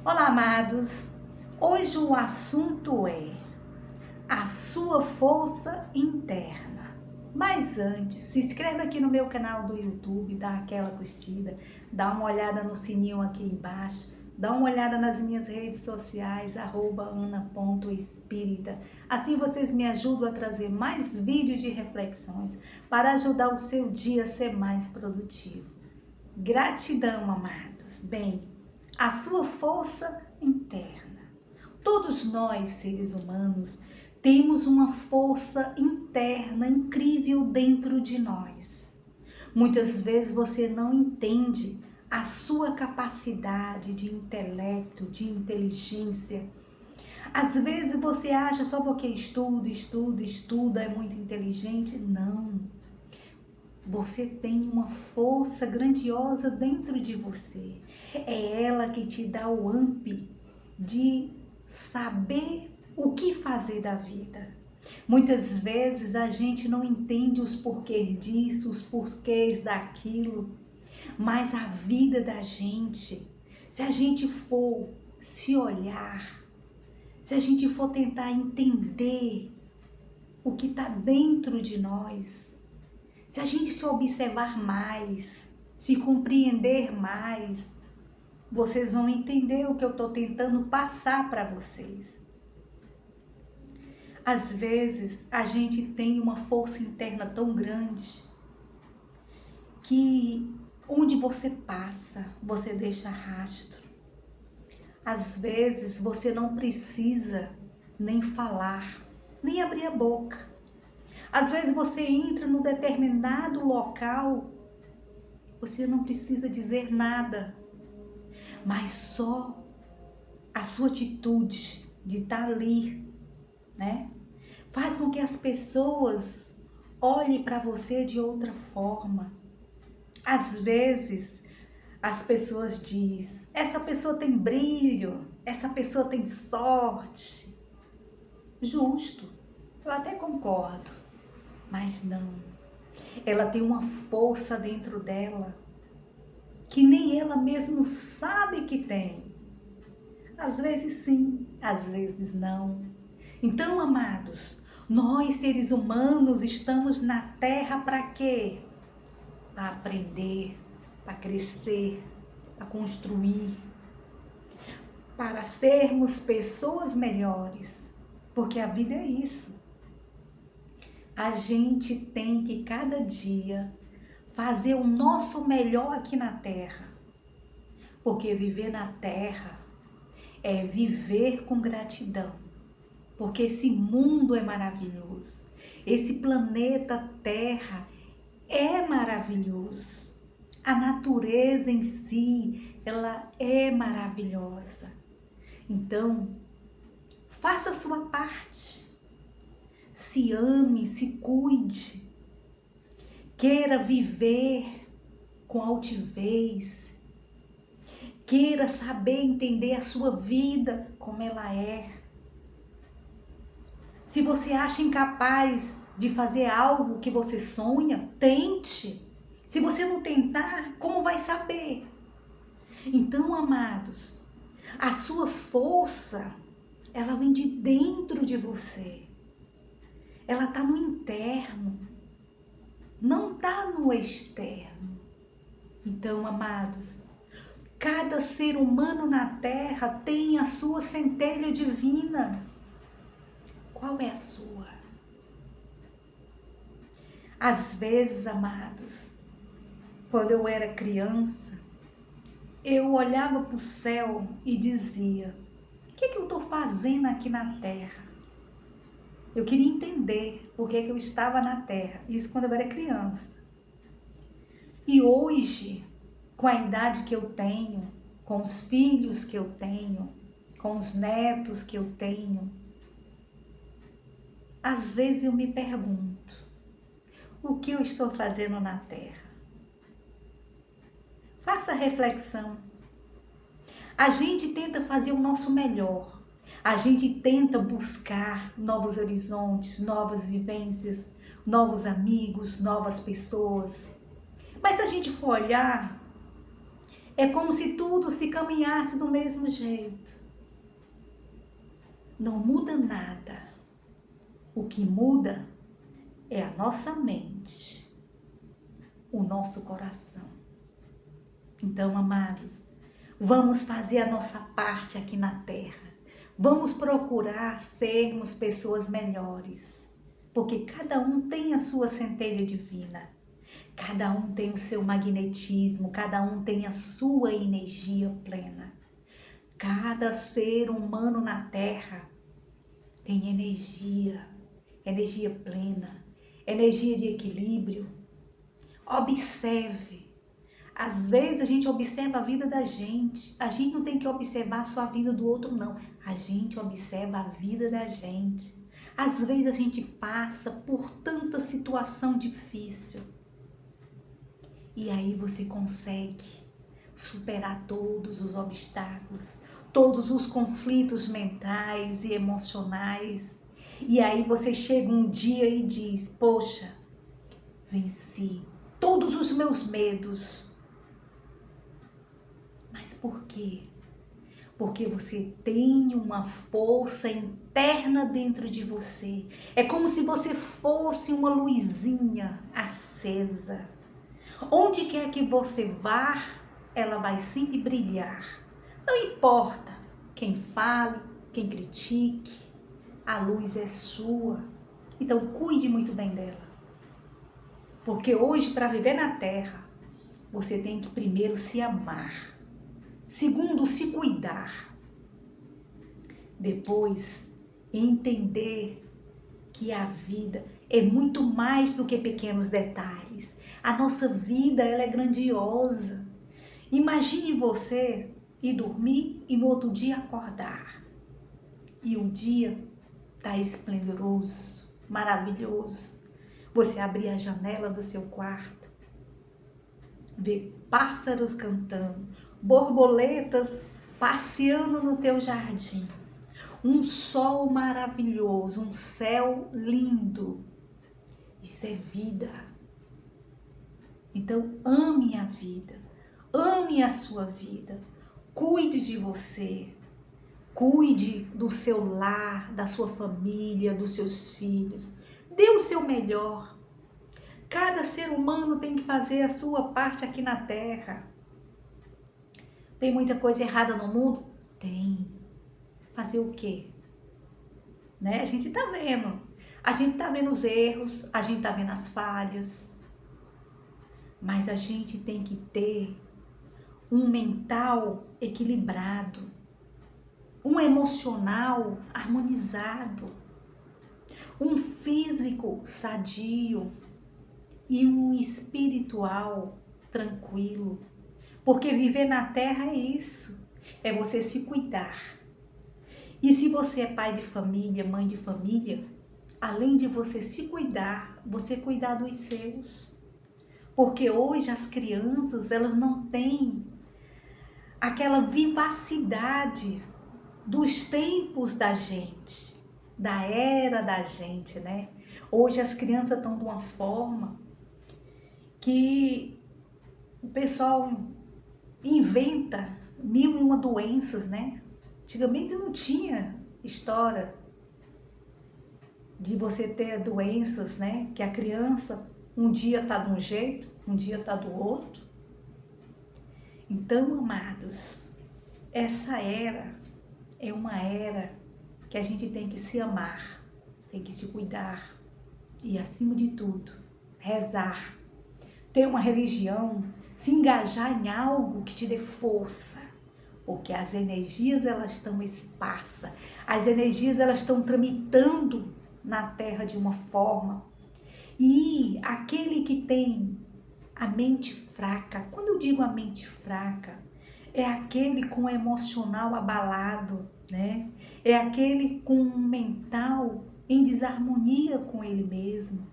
Olá, amados! Hoje o assunto é a sua força interna. Mas antes, se inscreve aqui no meu canal do YouTube, dá aquela curtida, dá uma olhada no sininho aqui embaixo, dá uma olhada nas minhas redes sociais, @ana.espírita. Assim vocês me ajudam a trazer mais vídeos de reflexões para ajudar o seu dia a ser mais produtivo. Gratidão, amados. Bem, a sua força interna. Todos nós, seres humanos, temos uma força interna incrível dentro de nós. Muitas vezes você não entende a sua capacidade de intelecto, de inteligência. Às vezes você acha só porque estuda, é muito inteligente. Não. Você tem uma força grandiosa dentro de você. É ela que te dá o amp de saber o que fazer da vida. Muitas vezes a gente não entende os porquês disso, os porquês daquilo, mas a vida da gente, se a gente for se olhar, se a gente for tentar entender o que está dentro de nós, se a gente se observar mais, se compreender mais, vocês vão entender o que eu estou tentando passar para vocês. Às vezes, a gente tem uma força interna tão grande que onde você passa, você deixa rastro. Às vezes, você não precisa nem falar, nem abrir a boca. Às vezes você entra num determinado local, você não precisa dizer nada, mas só a sua atitude de estar ali, né? Faz com que as pessoas olhem para você de outra forma. Às vezes as pessoas dizem, essa pessoa tem brilho, essa pessoa tem sorte. Justo, eu até concordo. Mas não, ela tem uma força dentro dela que nem ela mesma sabe que tem. Às vezes sim, às vezes não. Então, amados, nós seres humanos estamos na Terra para quê? Para aprender, para crescer, para construir, para sermos pessoas melhores, porque a vida é isso. A gente tem que cada dia fazer o nosso melhor aqui na Terra. Porque viver na Terra é viver com gratidão. Porque esse mundo é maravilhoso. Esse planeta Terra é maravilhoso. A natureza em si, ela é maravilhosa. Então, faça a sua parte. Se ame, se cuide, queira viver com altivez, queira saber entender a sua vida como ela é. Se você acha incapaz de fazer algo que você sonha, tente. Se você não tentar, como vai saber? Então, amados, a sua força, ela vem de dentro de você. Ela está no interno, não está no externo. Então, amados, cada ser humano na Terra tem a sua centelha divina. Qual é a sua? Às vezes, amados, quando eu era criança, eu olhava para o céu e dizia, o que eu estou fazendo aqui na Terra? Eu queria entender por que eu estava na Terra, isso quando eu era criança. E hoje, com a idade que eu tenho, com os filhos que eu tenho, com os netos que eu tenho, às vezes eu me pergunto, o que eu estou fazendo na Terra? Faça reflexão. A gente tenta fazer o nosso melhor. A gente tenta buscar novos horizontes, novas vivências, novos amigos, novas pessoas. Mas se a gente for olhar, É como se tudo se caminhasse do mesmo jeito. Não muda nada. O que muda é a nossa mente, o nosso coração. Então, amados, vamos fazer a nossa parte aqui na terra. Vamos procurar sermos pessoas melhores, porque cada um tem a sua centelha divina. Cada um tem o seu magnetismo, cada um tem a sua energia plena. Cada ser humano na Terra tem energia plena, energia de equilíbrio. Observe. Às vezes a gente observa a vida da gente. A gente não tem que observar só a vida do outro, não. A gente observa a vida da gente. Às vezes a gente passa por tanta situação difícil. E aí você consegue superar todos os obstáculos, todos os conflitos mentais e emocionais. E aí você chega um dia e diz, poxa, venci todos os meus medos. Mas por quê? Porque você tem uma força interna dentro de você. É como se você fosse uma luzinha acesa. Onde quer que você vá, ela vai sempre brilhar. Não importa quem fale, quem critique, a luz é sua. Então cuide muito bem dela. Porque hoje, para viver na Terra, você tem que primeiro se amar. Segundo, se cuidar. Depois, entender que a vida é muito mais do que pequenos detalhes. A nossa vida, ela é grandiosa. Imagine você ir dormir e no outro dia acordar. E o dia está esplendoroso, maravilhoso. Você abrir a janela do seu quarto, ver pássaros cantando, borboletas passeando no teu jardim. Um sol maravilhoso, um céu lindo. Isso é vida. Então, ame a vida, ame a sua vida, cuide de você, cuide do seu lar, da sua família, dos seus filhos, dê o seu melhor. Cada ser humano tem que fazer a sua parte aqui na Terra. Tem muita coisa errada no mundo? Tem. Fazer o quê? Né? A gente tá vendo. A gente tá vendo os erros, a gente tá vendo as falhas. Mas a gente tem que ter um mental equilibrado, um emocional harmonizado, um físico sadio e um espiritual tranquilo. Porque viver na Terra é isso, é você se cuidar. E se você é pai de família, mãe de família, além de você se cuidar, você cuidar dos seus. Porque hoje as crianças, elas não têm aquela vivacidade dos tempos da gente, da era da gente, né? Hoje as crianças estão de uma forma que o pessoal inventa mil e uma doenças, né? Antigamente não tinha história de você ter doenças, né? Que a criança um dia tá de um jeito, um dia tá do outro. Então, amados, essa era é uma era que a gente tem que se amar, tem que se cuidar e, acima de tudo, rezar, ter uma religião, se engajar em algo que te dê força, porque as energias, elas estão esparsas, as energias, elas estão tramitando na Terra de uma forma. E aquele que tem a mente fraca, quando eu digo a mente fraca, é aquele com o emocional abalado, né? É aquele com o mental em desarmonia com ele mesmo.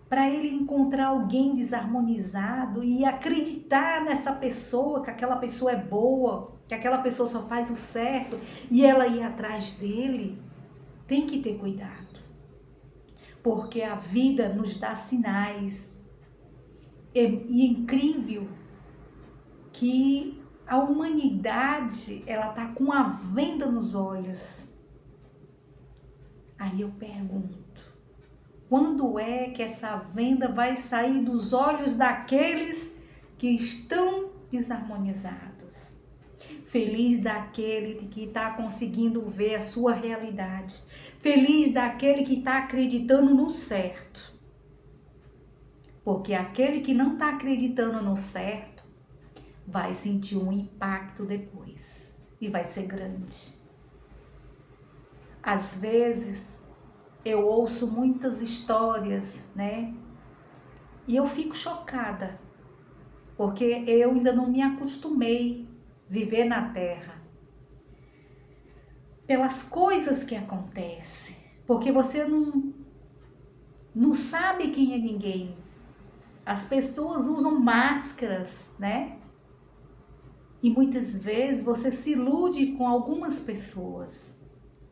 Para ele encontrar alguém desarmonizado e acreditar nessa pessoa, que aquela pessoa é boa, que aquela pessoa só faz o certo e ela ir atrás dele, tem que ter cuidado. Porque a vida nos dá sinais. E é incrível que A humanidade, ela tá com a venda nos olhos. Aí eu pergunto, quando é que essa venda vai sair dos olhos daqueles que estão desarmonizados? Feliz daquele que está conseguindo ver a sua realidade. Feliz daquele que está acreditando no certo. Porque aquele que não está acreditando no certo vai sentir um impacto depois. E vai ser grande. Às vezes eu ouço muitas histórias, né? E eu fico chocada. Porque eu ainda não me acostumei a viver na Terra. Pelas coisas que acontecem. Porque você não sabe quem é ninguém. As pessoas usam máscaras, né? E muitas vezes você se ilude com algumas pessoas.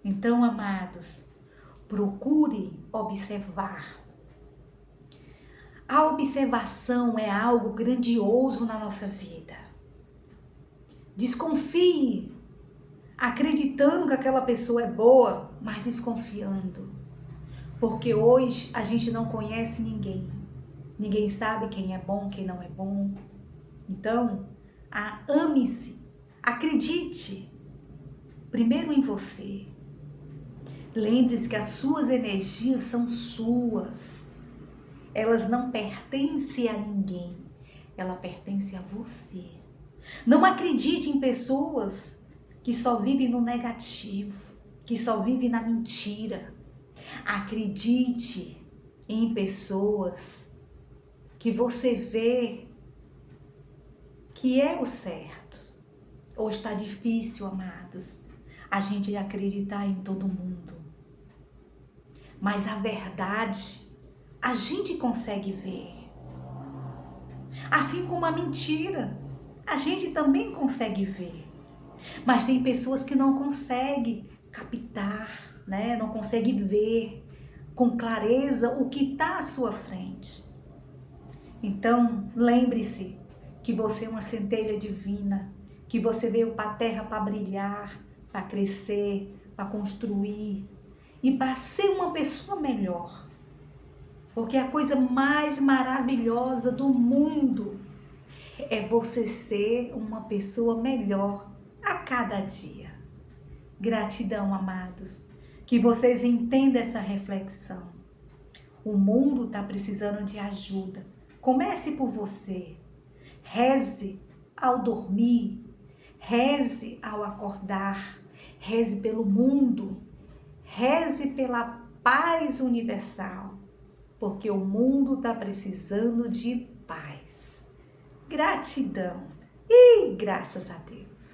Então, amados, procure observar. A observação é algo grandioso na nossa vida. Desconfie, acreditando que aquela pessoa é boa, mas desconfiando. Porque hoje a gente não conhece ninguém. Ninguém sabe quem é bom, quem não é bom. Então, ame-se, acredite primeiro em você. Lembre-se que as suas energias são suas. Elas não pertencem a ninguém. Ela pertence a você. Não acredite em pessoas que só vivem no negativo, que só vivem na mentira. Acredite em pessoas que você vê que é o certo. Hoje está difícil, amados, a gente acreditar em todo mundo. Mas a verdade, a gente consegue ver. Assim como a mentira, a gente também consegue ver. Mas tem pessoas que não conseguem captar, né? Não conseguem ver com clareza o que está à sua frente. Então, lembre-se que você é uma centelha divina, que você veio para a terra para brilhar, para crescer, para construir e para ser uma pessoa melhor. Porque a coisa mais maravilhosa do mundo é você ser uma pessoa melhor a cada dia. Gratidão, amados, que vocês entendam essa reflexão. O mundo está precisando de ajuda. Comece por você. Reze ao dormir, reze ao acordar, reze pelo mundo, reze pela paz universal, porque o mundo está precisando de paz. Gratidão e graças a Deus.